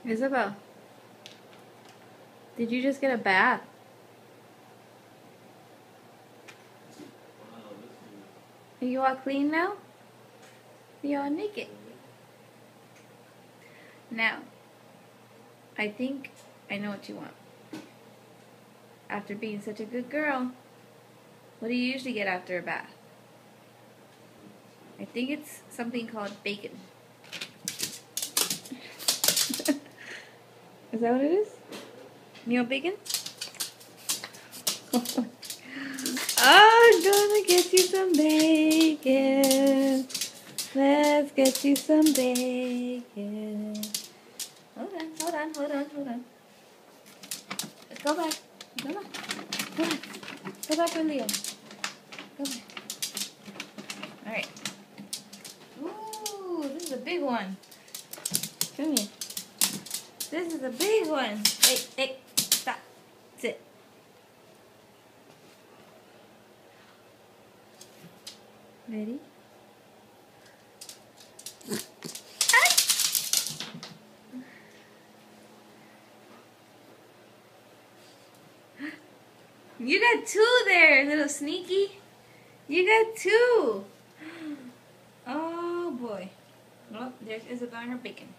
Isabel, did you just get a bath? Are you all clean now? You all naked? Now, I think I know what you want. After being such a good girl, what do you usually get after a bath? I think it's something called bacon. Is that what it is? Meal bacon? I'm gonna get you some bacon. Let's get you some bacon. Hold on. Go back. Go back with Liam. Go back. Alright. Ooh, this is a big one. Come here. This is a big one. Hey, stop. Sit. Ready? You got two there, little sneaky. You got two. Oh boy. Well, there's Isabel and her bacon.